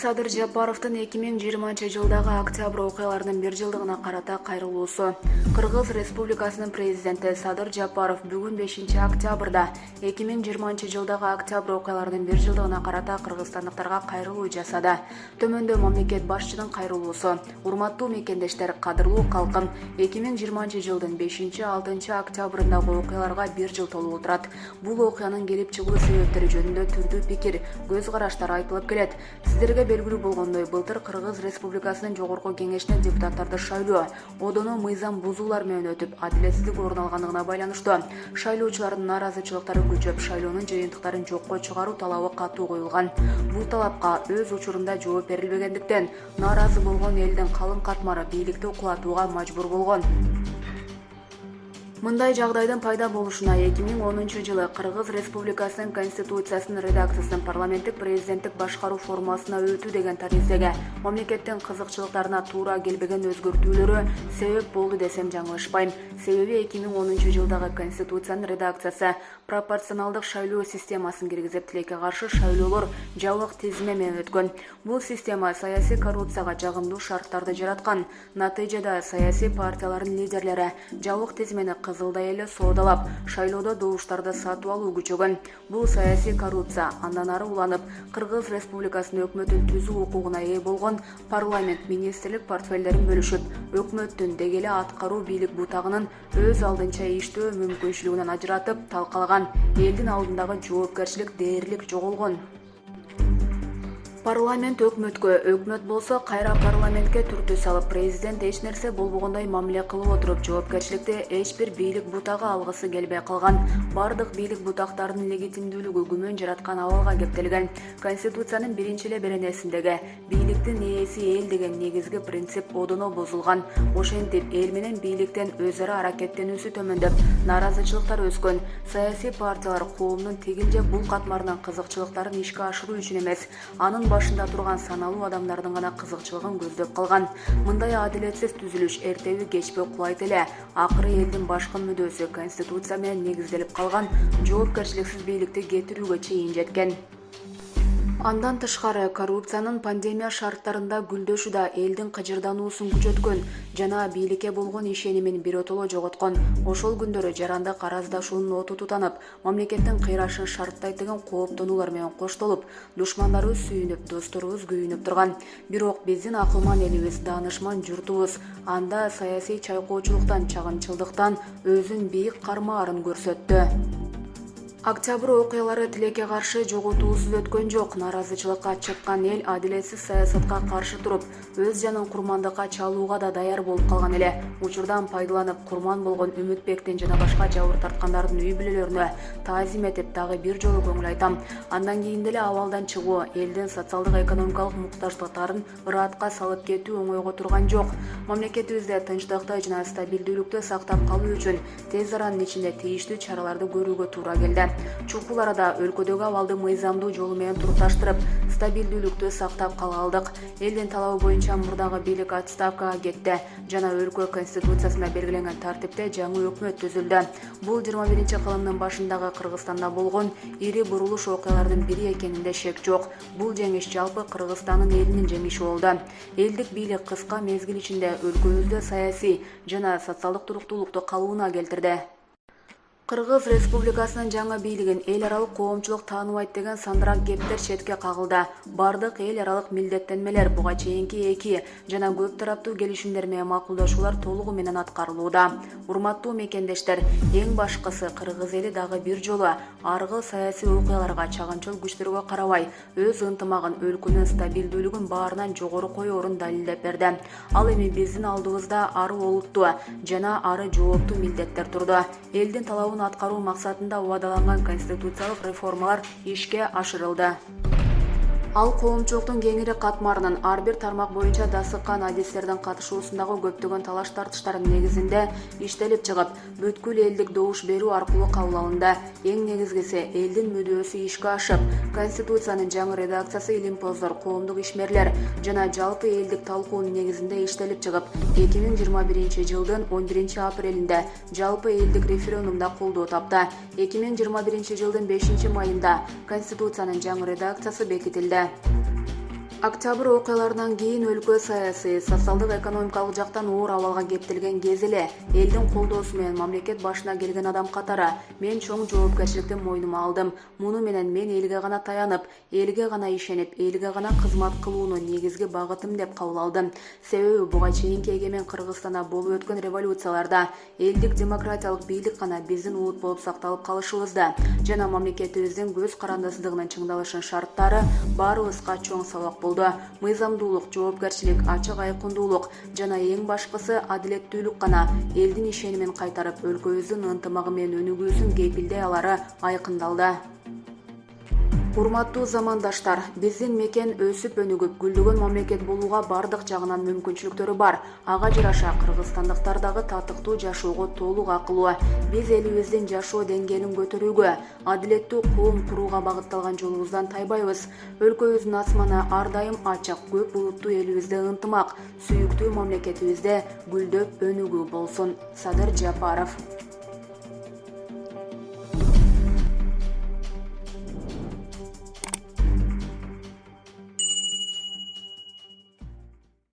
Садыр Жапаровдун 2020-жылдагы Октябрь окуяларынын 1 жылдыгына карата кайрылуусу. Кыргыз Республикасынын президенти Садыр Жапаров бүгүн 5-октябрда 2020-жылдагы Октябрь окуяларынын 1 жылдыгына карата кыргызстандыктарга кайрылуу жасады. Төмөндө мамлекет башчынын кайрылуусу. Урматтуу мекендештер, кадырлуу калкым, 2020-жылдын 5-6 октябрындагы окуяларга 1 жыл толуп турат. Бул окуянын келип чыгуу себептери жөнүндө түрдүү пикир, көз караштар айтылып келет. Сиздерге белгилүү болгондой, былтыр Кыргыз Республикасынын жогорку кеңешине депутаттарды шайлоо одоно мыйзам бузуулар менен өтүп, адилетсиздик орун алгандыгына байланыштуу. Шайлоочулардын нааразычылыктары күчөп, шайлоонун жыйынтыктарын жокко чыгаруу талабы катуу коюлган. Бул талапка өз учурунда жооп берилбегендиктен нааразы болгон элдин калың катмары бийликти кулатууга мажбур болгон. Мындай жагдайдын пайда болушуна 2010-жылы Кыргыз Республикасынын Конституциясынын редакциясынын парламенттик президенттик башкаруу формасына өтүү деген таризеге мамлекеттин кызыкчылыктарына туура келбеген өзгөртүүлөрү себеп болду десем жаңылышпайм. Себеби 2010-жылдагы Конституциянын редакциясы пропорционалдык шайлоо системасын киргизип, тилекке каршы шайлоолор жабык тизме менен өткөн. Бул система саясий коррупцияга жагымдуу шарттарды жараткан. Натыйжада саясий партиялардын лидерлери жабык тизмени кызылдай эле соодалап, шайлоодо добуштарды сатып алуу күчөгөн. Бул саясий коррупция андан ары уланып, Кыргыз Республикасынын өкмөтүн түзүү укугуна ээ болгон парламент министрлик портфелдерин бөлүшүп, өкмөттүн дегеле аткаруу бийлик бутагынын өз алдынча иштөө мүмкүнчүлүгүнөн ажыратып талкалаган. Элдин алдындагы жоопкерчилик дээрлик жоголгон. Парламент өкмөткө, өкмөт болсо кайра парламентке түртүү салып, президент эч нерсе болбогондой мамиле кылып отуруп, жоопкерчиликти эч бир бийлик бутагы алгысы келбей калган. Бардык бийлик бутактарынын легитимдүүлүгү күмөн жараткан абалга кептелген. Конституциянын 1 беренесиндеги бийликтин ээси эл деген негизги принцип одоно бузулган. Ошентип, эл менен бийликтен өз ара аракеттенүүсү төмөндөп, нааразычылыктар өскөн. Саясий партиялар коомдун тигил же бул катмарынын кызыкчылыктарын ишке ашыруу үчүн эмес, анын башында турган саналуу адамдардын гана кызыкчылыгын көздөп калган. Мындай адилетсиз түзүлүш эртеби кечпи кулайт эле. Акыры элдин башкы мүдөөсү Конституция менен негизделип калган жоопкерчиликсиз бийликти кетирүүгө чейин жеткен. Андан тышкары, коррупциянын пандемия шарттарында гүлдөшү да элдин кыжырдануусун күчөткөн жана бийликке болгон ишенимин биротоло жоготкон. Ошол күндөрү жарандык араздашуунун оту тутанып, мамлекеттин кыйрашын шарттайт деген кооптонуулар менен коштолуп, душмандарыбыз сүйүнүп, досторубуз күйүнүп турган. Бирок биздин акылман элибиз, даанышман журтубуз анда саясий чайкоочулуктан, чагынчылдыктан өзүн бийик кармаарын көрсөттү. Октябрь окуялары тилекке каршы жоготуусуз өткөн жок. Нааразычылыкка чыккан эл адилетсиз саясатка каршы туруп, өз жанын курмандыкка чалууга да даяр болуп калган эле. Учурдан пайдаланып, курман болгон Үмүтбектин жана башка жабыр тарткандардын үй бүлөлөрүнө таазим этип, дагы бир жолу көңүл айтам. Андан кийин деле абалдан чыгуу, элдин социалдык экономикалык муктаждыктарын ыраатка салып кетүү оңойго турган жок. Мамлекетибизде тынчтыкты жана стабилдүүлүктү сактап калуу үчүн тез аранын ичинде тийиштүү чараларды көрүүгө туура келди. Чукул арада өлкөдөгү абалды мыйзамдуу жолу менен турукташтырып, стабилдүүлүктү сактап кала алдык. Элдин талабы боюнча мурдагы бийлик отставкага кетти жана өлкө конституциясында белгиленген тартипте жаңы өкмөт түзүлдү. Бул 21-кылымдын башындагы Кыргызстанда болгон ири бурулуш окуялардын бири экенинде шек жок. Бул жеңиш жалпы Кыргызстандын элинин жеңиши болду. Элдик бийлик кыска мезгил ичинде өлкөбүздө саясий жана социалдык туруктуулукту калыбына келтирди. Кыргыз Республикасынын жаңы бийлигин эл аралык коомчулук тааныбайт деген сандырак кептер четке кагылды. Бардык эл аралык милдеттенмелер буга чейинки 2 жана көп тараптуу келишимдер менен макулдашуулар толугу менен аткарылууда. Урматтуу мекендештер, эң башкысы Кыргыз эли дагы бир жолу аргы саясий окуяларга, чагынчыл күчтөргө карабай, өз ынтымагын, өлкөнүн стабилдүүлүгүн баарынан жогору коёорун далилдеп берди. Ал эми биздин алдыбызда ары олуттуу жана ары жооптуу милдеттер турду. Элдин талабын аткаруу максатында убадаланган конституциялык реформалар ишке ашырылды. Ал коомчулуктун кеңири катмарынын ар бир тармак боюнча дасыккан адистердин катышуусундагы көптөгөн талаш тартыштардын негизинде иштелип чыгып, бүткүл элдик добуш берүү аркылуу кабыл алынды. Эң негизгиси элдин мүдөөсү ишке ашып, Конституциянын жаңы редакциясы илимпоздор, коомдук ишмерлер жана жалпы элдик талкуунун негизинде иштелип чыгып, 2021-жылдын 11-апрелинде жалпы элдик референдумда колдоо тапты. 2021-жылдын 5-майында Конституциянын жаңы редакциясы бекитилди. Октябрь окуяларынан кийин өлкө саясий, социалдык экономикалык жактан оор абалга кептелген кез эле элдин колдоосу менен мамлекет башына келген адам катары мен чоң жоопкерчиликти мойнума алдым. Муну менен мен элге гана таянып, элге гана ишенип, элге гана кызмат кылууну негизги багытым деп кабыл алдым. Себеби буга чейинки эгемен Кыргызстанда болуп өткөн революцияларда элдик демократиялык бийлик гана биздин уут болуп сакталып калышыбызда жана мамлекетибиздин көз карандысыздыгынын чыңдалышын шарттары баарыбызга чоң сабак болду. Мыйзамдуулук, жоопкерчилик, ачык айкындуулук жана эң башкысы адилеттүүлүк гана элдин ишенимин кайтарып, өлкөбүздүн ынтымагы менен өнүгүүсүн кепилдей алары айкындалды. Урматтуу замандаштар, биздин мекен өсүп өнүгүп, гүлдөгөн мамлекет болууга бардык жагынан мүмкүнчүлүктөрү бар. Ага жараша кыргызстандыктар дагы татыктуу жашоого толук акылуу. Биз элибиздин жашоо деңгээлин көтөрүүгө, адилеттүү коом курууга багытталган жолубуздан тайбайбыз. Өлкөбүздүн асманы ар дайым ачык, көп улуттуу элибизде ынтымак, сүйүктүү мамлекетибизде гүлдөп өнүгүү болсун. Садыр Жапаров.